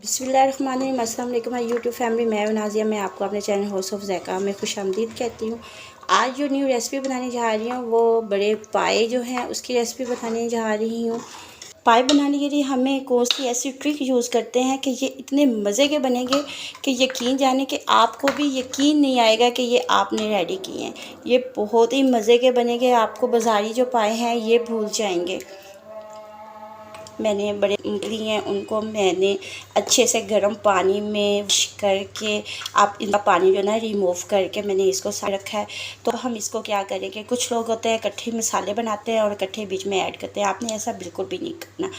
बिस्मिल्लाहिर्रहमानिर्रहीम। अस्सलाम वालेकुम माय यूट्यूब फैमिली। मैं नाज़िया, मैं आपको अपने चैनल हाउस ऑफ ज़ैका में खुशामदीद कहती हूँ। आज जो न्यू रेसिपी बनाने जा रही हूँ वो बड़े पाए जो हैं उसकी रेसिपी बनाने जा रही हूँ। पाए बनाने के लिए हमें कौन सी ऐसी ट्रिक यूज़ करते हैं कि ये इतने मज़े के बनेंगे कि यकीन जाने कि आपको भी यकीन नहीं आएगा कि ये आपने रेडी किए हैं। ये बहुत ही मज़े के बनेंगे, आपको बाज़ारी जो पाए हैं ये भूल जाएंगे। मैंने बड़े लिए हैं, उनको मैंने अच्छे से गर्म पानी में वॉश करके आप इनका पानी जो ना रिमूव करके मैंने इसको साइड रखा है। तो हम इसको क्या करेंगे, कुछ लोग होते हैं इकट्ठे मसाले बनाते हैं और इकट्ठे बीच में ऐड करते हैं। आपने ऐसा बिल्कुल भी नहीं करना।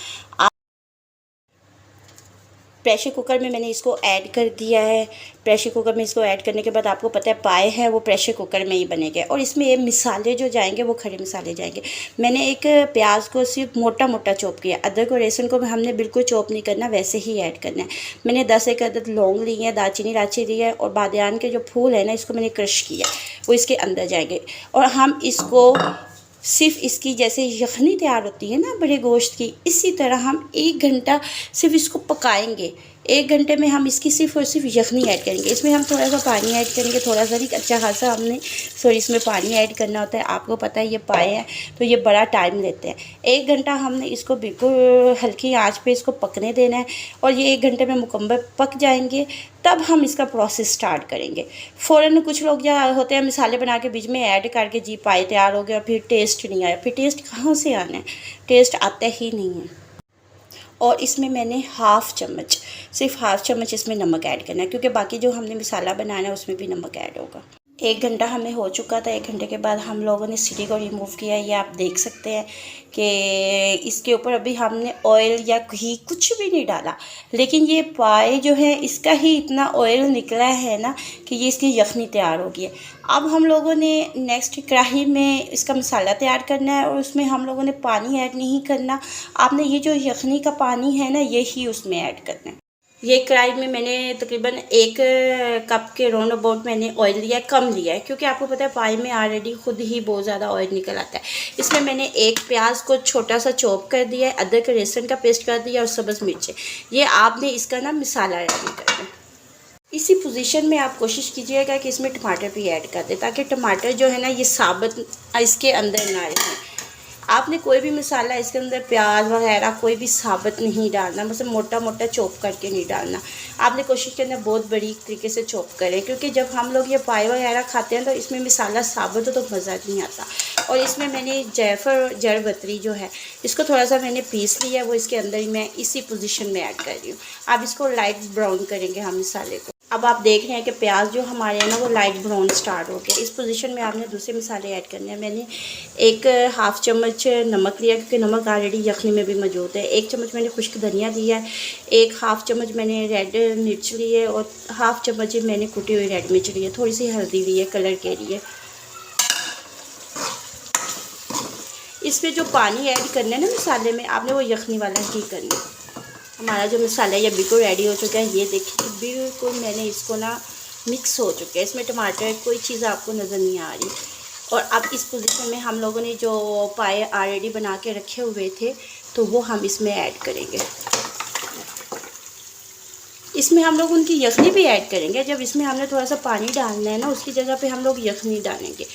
प्रेशर कुकर में मैंने इसको ऐड कर दिया है। प्रेशर कुकर में इसको ऐड करने के बाद आपको पता है पाए हैं वो प्रेशर कुकर में ही बनेंगे और इसमें ये मसाले जो जाएंगे वो खड़े मसाले जाएंगे। मैंने एक प्याज को सिर्फ मोटा मोटा चॉप किया। अदरक और लहसुन को हमने बिल्कुल चॉप नहीं करना, वैसे ही ऐड करना है। मैंने 10 एक अदद लौंग ली है, दालचीनी इलायची ली है और बादियान के जो फूल है ना इसको मैंने क्रश किया, वो इसके अंदर जाएंगे। और हम इसको सिर्फ इसकी जैसे यखनी तैयार होती है ना बड़े गोश्त की, इसी तरह हम 1 घंटा सिर्फ इसको पकाएंगे। 1 घंटे में हम इसकी सिर्फ और सिर्फ यखनी ऐड करेंगे। इसमें हम थोड़ा सा पानी ऐड करेंगे, थोड़ा सा नहीं अच्छा खासा हमने इसमें पानी ऐड करना होता है। आपको पता है ये पाए हैं तो ये बड़ा टाइम लेते हैं। 1 घंटा हमने इसको बिल्कुल हल्की आंच पे इसको पकने देना है और ये 1 घंटे में मुकम्मल पक जाएंगे। तब हम इसका प्रोसेस स्टार्ट करेंगे। फ़ौरन कुछ लोग जो होते हैं मसाले बना के बीच में ऐड करके जी पाए तैयार हो गया, फिर टेस्ट नहीं आया। फिर टेस्ट कहाँ से आना है, टेस्ट आता ही नहीं है। और इसमें मैंने सिर्फ हाफ़ चम्मच इसमें नमक ऐड करना है, क्योंकि बाकी जो हमने मसाला बनाना है उसमें भी नमक ऐड होगा। 1 घंटा हमें हो चुका था। 1 घंटे के बाद हम लोगों ने सीटी को रिमूव किया। ये आप देख सकते हैं कि इसके ऊपर अभी हमने ऑयल या घी कुछ भी नहीं डाला, लेकिन ये पाए जो है इसका ही इतना ऑयल निकला है ना कि ये इसकी यखनी तैयार हो गई है। अब हम लोगों ने नेक्स्ट कढ़ाई में इसका मसाला तैयार करना है और उसमें हम लोगों ने पानी ऐड नहीं करना। आपने ये जो यखनी का पानी है ना यही उसमें ऐड करना है। ये कढ़ाई में मैंने तकरीबन 1 कप के राउंड अबाउट मैंने ऑयल लिया है, कम लिया है क्योंकि आपको पता है पाए में ऑलरेडी खुद ही बहुत ज़्यादा ऑयल निकल आता है। इसमें मैंने 1 प्याज को छोटा सा चॉप कर दिया है, अदरक लहसुन का पेस्ट कर दिया और सब्ज़ मिर्चें। ये आपने इसका ना मसाला रेडी करना है। इसी पोजीशन में आप कोशिश कीजिएगा कि इसमें टमाटर भी ऐड कर दें, ताकि टमाटर जो है ना ये साबुत इसके अंदर ना रहें। आपने कोई भी मसाला इसके अंदर प्याज वगैरह कोई भी साबुत नहीं डालना, मतलब मोटा मोटा चॉप करके नहीं डालना। आपने कोशिश करना बहुत बड़ी तरीके से चॉप करें, क्योंकि जब हम लोग ये पाए वगैरह खाते हैं तो इसमें मसाला साबुत हो तो मज़ा नहीं आता। और इसमें मैंने जायफल जड़वतरी जो है इसको थोड़ा सा मैंने पीस लिया, वो इसके अंदर ही मैं इसी पोजीशन में ऐड कर रही हूँ। अब इसको लाइट ब्राउन करेंगे हम मसाले को। अब आप देख रहे हैं कि प्याज जो हमारे हैं ना वो लाइट ब्राउन स्टार्ट हो गया। इस पोजीशन में आपने दूसरे मसाले ऐड करने हैं। मैंने 1 हाफ़ चम्मच नमक लिया, क्योंकि नमक ऑलरेडी यखनी में भी मौजूद है। 1 चम्मच मैंने खुश्क धनिया दिया है। 1 हाफ़ चम्मच मैंने रेड मिर्च ली है और हाफ़ चम्मच मैंने कुटी हुई रेड मिर्च ली है। थोड़ी सी हल्दी ली है कलर के लिए। इसमें जो पानी ऐड करना है ना मसाले में, आपने वो यखनी वाला ही करना है। हमारा जो मसाला है ये बिल्कुल रेडी हो चुका है। ये देखिए बिल्कुल मैंने इसको ना मिक्स हो चुका है। इसमें टमाटर कोई चीज़ आपको नज़र नहीं आ रही। और अब इस पोजीशन में हम लोगों ने जो पाए ऑलरेडी बना के रखे हुए थे तो वो हम इसमें ऐड करेंगे। इसमें हम लोग उनकी यखनी भी ऐड करेंगे। जब इसमें हमने थोड़ा सा पानी डालना है ना उसकी जगह पे हम लोग यखनी डालेंगे।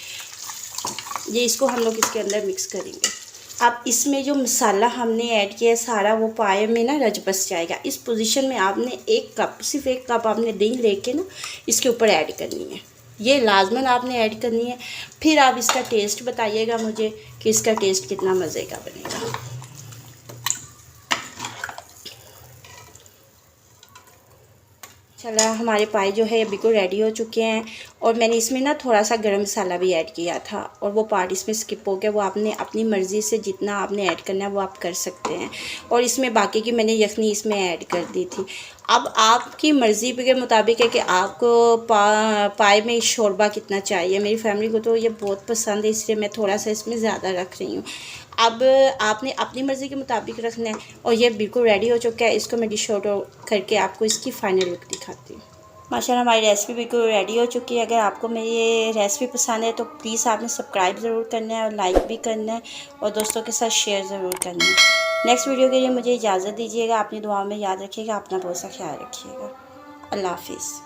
ये इसको हम लोग इसके अंदर मिक्स करेंगे। अब इसमें जो मसाला हमने ऐड किया है सारा वो पाए में ना रच बस जाएगा। इस पोजीशन में आपने 1 कप सिर्फ 1 कप आपने दही लेके ना इसके ऊपर ऐड करनी है। ये लाजमन आपने ऐड करनी है। फिर आप इसका टेस्ट बताइएगा मुझे कि इसका टेस्ट कितना मज़े का बनेगा। चला हमारे पाए जो है बिल्कुल रेडी हो चुके हैं। और मैंने इसमें ना थोड़ा सा गरम मसाला भी ऐड किया था और वो पार्ट इसमें स्किप हो गया। वो आपने अपनी मर्ज़ी से जितना आपने ऐड करना है वो आप कर सकते हैं। और इसमें बाकी की मैंने यखनी इसमें ऐड कर दी थी। अब आपकी मर्ज़ी के मुताबिक है कि आपको पाए में शोरबा कितना चाहिए। मेरी फैमिली को तो ये बहुत पसंद है, इसलिए मैं थोड़ा सा इसमें ज़्यादा रख रही हूँ। अब आपने अपनी मर्ज़ी के मुताबिक रखना है। और ये बिल्कुल रेडी हो चुका है। इसको मैं डिश आउट करके आपको इसकी फ़ाइनल लुक दिखाती हूँ। माशाल्लाह हमारी रेसिपी बिल्कुल रेडी हो चुकी है। अगर आपको मेरी ये रेसिपी पसंद है तो प्लीज़ आपने सब्सक्राइब ज़रूर करना है और लाइक भी करना है और दोस्तों के साथ शेयर ज़रूर करना है। नेक्स्ट वीडियो के लिए मुझे इजाज़त दीजिएगा। अपनी दुआओं में याद रखिएगा, अपना बहुत सा ख्याल रखिएगा। अल्लाह हाफिज़।